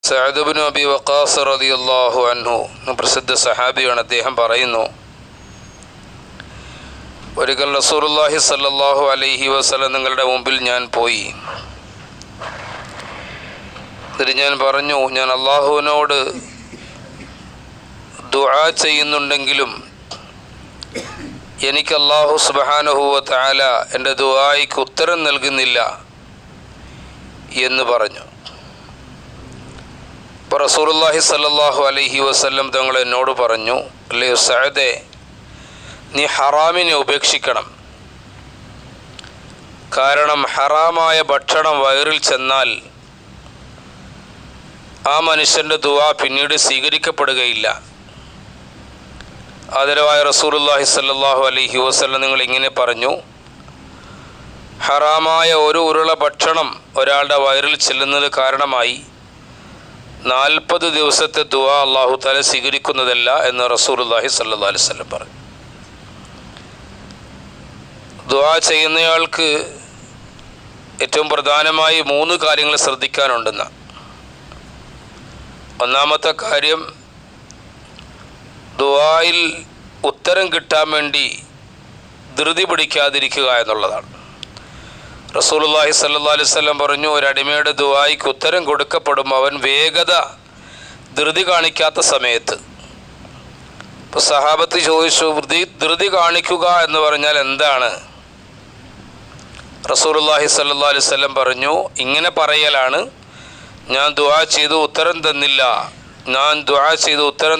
Saad Ibnu Abi Waqas റളിയല്ലാഹു അൻഹു പ്രസിദ്ധ സഹാബിയാണ്. അദ്ദേഹം പറയുന്നു, ഒരിക്കൽ റസൂലുള്ളാഹി സ്വല്ലല്ലാഹു അലൈഹി വസല്ലം നിങ്ങളുടെ മുമ്പിൽ ഞാൻ പോയി. എന്നിട്ട് ഞാൻ പറഞ്ഞു, ഞാൻ അള്ളാഹുവിനോട് ദുആ ചെയ്യുന്നുണ്ടെങ്കിലും എനിക്ക് അല്ലാഹു സുബ്ഹാനഹു വ തആല എൻ്റെ ദുആയ്ക്ക് ഉത്തരം നൽകുന്നില്ല എന്ന് പറഞ്ഞു. അപ്പോൾ റസൂലുള്ളാഹി സ്വല്ലല്ലാഹു അലൈഹി വസല്ലം തങ്ങൾ എന്നോട് പറഞ്ഞു, അല്ലേ സഅദേ, നീ ഹറാമിനെ ഉപേക്ഷിക്കണം. കാരണം ഹറാമായ ഭക്ഷണം വയറിൽ ചെന്നാൽ ആ മനുഷ്യൻ്റെ ദുആ പിന്നീട് സ്വീകരിക്കപ്പെടുകയില്ല. ആദരവായ റസൂലുള്ളാഹി സ്വല്ലല്ലാഹു അലൈഹി വസല്ലം നിങ്ങൾ ഇങ്ങനെ പറഞ്ഞു, ഹറാമായ ഒരു ഉരുള ഭക്ഷണം ഒരാളുടെ വയറിൽ ചെല്ലുന്നത് കാരണമായി 40 ദിവസത്തെ ദുആ അല്ലാഹു തആല സ്വീകരിക്കുന്നതല്ല എന്ന് റസൂലുള്ളാഹി സ്വല്ലല്ലാഹു അലൈഹി വസല്ലം പറഞ്ഞു. ദുആ ചെയ്യുന്നയാൾക്ക് ഏറ്റവും പ്രധാനമായി 3 കാര്യങ്ങൾ ശ്രദ്ധിക്കാനുണ്ടെന്ന്. ഒന്നാമത്തെ കാര്യം, ദുആയിൽ ഉത്തരം കിട്ടാൻ വേണ്ടി ധൃതി പിടിക്കാതിരിക്കുക എന്നുള്ളതാണ്. റസൂലുള്ളാഹി സ്വല്ലല്ലാഹു അലൈഹി വസല്ലം പറഞ്ഞു, ഒരടിമയുടെ ദുആയ്ക്ക് ഉത്തരം കൊടുക്കപ്പെടും അവൻ ധൃതി കാണിക്കാത്ത സമയത്ത്. ഇപ്പോൾ സഹാബത്ത് ചോദിച്ചു, ധൃതി കാണിക്കുക എന്ന് പറഞ്ഞാൽ എന്താണ്? റസൂലുള്ളാഹി സ്വല്ലല്ലാഹു അലൈഹി വസല്ലം പറഞ്ഞു, ഇങ്ങനെ പറയലാണ്, ഞാൻ ദുആ ചെയ്തു ഉത്തരം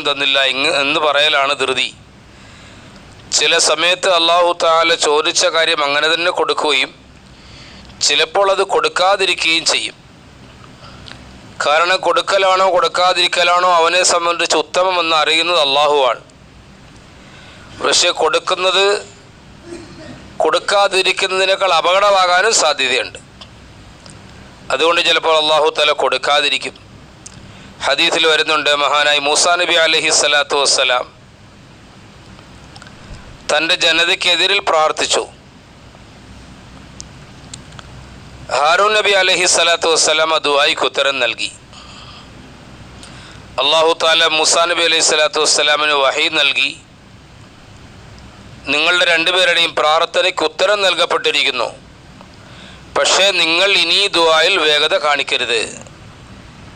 തന്നില്ല എന്ന് പറയലാണ് ധൃതി. ചില സമയത്ത് അല്ലാഹു തആല ചോദിച്ച കാര്യം അങ്ങനെ തന്നെ കൊടുക്കുകയും ചിലപ്പോൾ അത് കൊടുക്കാതിരിക്കുകയും ചെയ്യും. കാരണം കൊടുക്കലാണോ കൊടുക്കാതിരിക്കലാണോ അവനെ സംബന്ധിച്ച് ഉത്തമമെന്ന് അറിയുന്നത് അല്ലാഹുവാണ്. പക്ഷേ കൊടുക്കാതിരിക്കുന്നതിനേക്കാൾ അപകടമാകാനും സാധ്യതയുണ്ട്. അതുകൊണ്ട് ചിലപ്പോൾ അല്ലാഹു തആല കൊടുക്കാതിരിക്കും. ഹദീസിൽ വരുന്നുണ്ട്, മഹാനായ മൂസാ നബി അലൈഹി സ്വലാത്തു വസ്സലാം തൻ്റെ ജനതയ്ക്കെതിരിൽ പ്രാർത്ഥിച്ചു. ഹാറൂൻ നബി അലൈഹി സ്വലാത്തു വസ്സലാം ആ ദുആയ്ക്ക് ഉത്തരം നൽകി. അല്ലാഹു തആല മൂസാ നബി അലൈഹി സ്വലാത്തു വസ്സലാമിന് വഹി നൽകി, നിങ്ങളുടെ രണ്ടുപേരുടെയും പ്രാർത്ഥനയ്ക്ക് ഉത്തരം നൽകപ്പെട്ടിരിക്കുന്നു, പക്ഷേ നിങ്ങൾ ഇനി ദുആയിൽ വേഗത കാണിക്കരുത്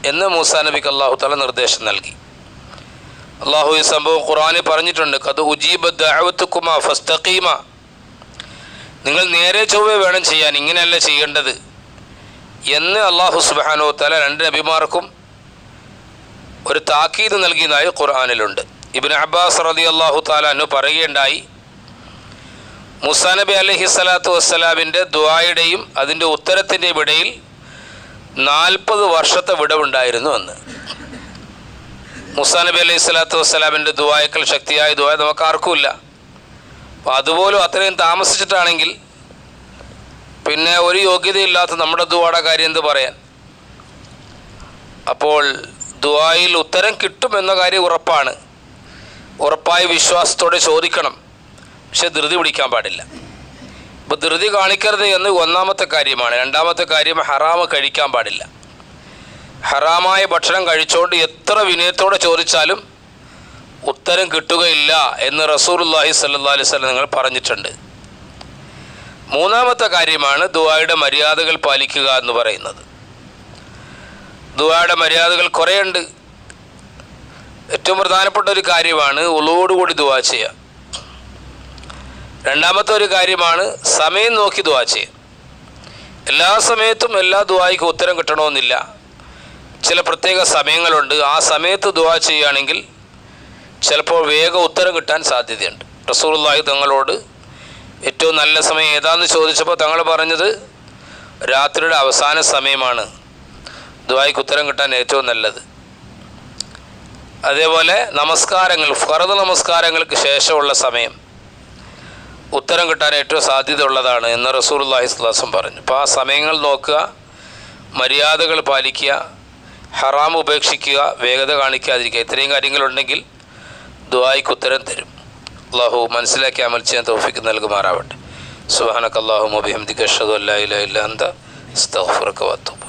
എന്ന് മൂസാ നബിക്ക് അല്ലാഹു തആല നിർദ്ദേശം നൽകി. അല്ലാഹു ഈ സംഭവം ഖുർആനിൽ പറഞ്ഞിട്ടുണ്ട്, ഖദ് ഉജീബത് ദഅവതുകുമാ ഫസ്തഖീമാ, നിങ്ങൾ നേരെ ചൊവ്വേ വേണം ചെയ്യാൻ, ഇങ്ങനെയല്ല ചെയ്യേണ്ടത് എന്ന് അല്ലാഹു സുബ്ഹാനഹു വ തആല 2 നബിമാർക്കും ഒരു താക്കീത് നൽകിയതായി ഖുർആനിലുണ്ട്. ഇബ്നു അബ്ബാസ് റളിയല്ലാഹു തആല അൻഹു പറയുകയുണ്ടായി, മൂസാ നബി അലൈഹി സ്വലാത്തു വസ്സലാമിൻ്റെ ദുആയുടെയും അതിൻ്റെ ഉത്തരത്തിൻ്റെയും ഇടയിൽ 40 വർഷത്തെ വിടവുണ്ടായിരുന്നു എന്ന്. മൂസാ നബി അലൈഹി സ്വലാത്തു വസ്സലാമിൻ്റെ ദുആയേക്കാൾ ശക്തിയായ ദുആ നമുക്ക് ആർക്കുമില്ല. അപ്പോൾ അതുപോലും അത്രയും താമസിച്ചിട്ടാണെങ്കിൽ പിന്നെ ഒരു യോഗ്യതയില്ലാത്ത നമ്മുടെ ദുആയുടെ കാര്യം എന്ത് പറയാൻ? അപ്പോൾ ദുആയിൽ ഉത്തരം കിട്ടുമെന്ന കാര്യം ഉറപ്പാണ്. ഉറപ്പായി വിശ്വാസത്തോടെ ചോദിക്കണം, പക്ഷെ ധൃതി പിടിക്കാൻ പാടില്ല. അപ്പോൾ ധൃതി കാണിക്കരുത് എന്ന് ഒന്നാമത്തെ കാര്യമാണ്. രണ്ടാമത്തെ കാര്യം, ഹറാമ് കഴിക്കാൻ പാടില്ല. ഹറാമായ ഭക്ഷണം കഴിച്ചുകൊണ്ട് എത്ര വിനയത്തോടെ ചോദിച്ചാലും ഉത്തരം കിട്ടുകയില്ല എന്ന് റസൂലുള്ളാഹി സ്വല്ലല്ലാഹു അലൈഹി വസല്ലം നിങ്ങൾ പറഞ്ഞിട്ടുണ്ട്. മൂന്നാമത്തെ കാര്യമാണ് ദുആയുടെ മര്യാദകൾ പാലിക്കുക എന്ന് പറയുന്നത്. ദുആയുടെ മര്യാദകൾ കുറേയുണ്ട്. ഏറ്റവും പ്രധാനപ്പെട്ട ഒരു കാര്യമാണ് ഉളൂവോടുകൂടി ദുആ ചെയ്യുക. രണ്ടാമത്തെ ഒരു കാര്യമാണ് സമയം നോക്കി ദുആ ചെയ്യുക. എല്ലാ സമയത്തും എല്ലാ ദുആയ്ക്കും ഉത്തരം കിട്ടണമെന്നില്ല. ചില പ്രത്യേക സമയങ്ങളുണ്ട്. ആ സമയത്ത് ദുആ ചെയ്യുകയാണെങ്കിൽ ചിലപ്പോൾ വേഗം ഉത്തരം കിട്ടാൻ സാധ്യതയുണ്ട്. റസൂലുള്ളാഹി തങ്ങളോട് ഏറ്റവും നല്ല സമയം ഏതാണെന്ന് ചോദിച്ചപ്പോൾ തങ്ങൾ പറഞ്ഞത് രാത്രിയുടെ അവസാന സമയമാണ് ദുആയ്ക്ക് ഉത്തരം കിട്ടാൻ ഏറ്റവും നല്ലത്. അതേപോലെ ഫർദ് നമസ്കാരങ്ങൾക്ക് ശേഷമുള്ള സമയം ഉത്തരം കിട്ടാൻ ഏറ്റവും സാധ്യത ഉള്ളതാണ് എന്ന് റസൂലുള്ളാഹി സ്വല്ലല്ലാഹു അലൈഹി വസല്ലം പറഞ്ഞു. അപ്പോൾ ആ സമയങ്ങൾ നോക്കുക, മര്യാദകൾ പാലിക്കുക, ഹറാം ഉപേക്ഷിക്കുക, വേഗത കാണിക്കാതിരിക്കുക, ഇത്രയും കാര്യങ്ങളുണ്ടെങ്കിൽ ദുആയ്ക്ക് ഉത്തരം തരും. അല്ലാഹു മനസ്സിലാക്കി അമൽ ചെയ്യാൻ തൗഫീഖ് നൽകുമാറാവട്ടെ. സുബ്ഹാനക അല്ലാഹുമ്മ വബിഹംദിക അഷ്ഹദു അല്ലാ ഇലാഹ ഇല്ല അൻത അസ്തഗ്ഫിറുക വഅത്തൂബു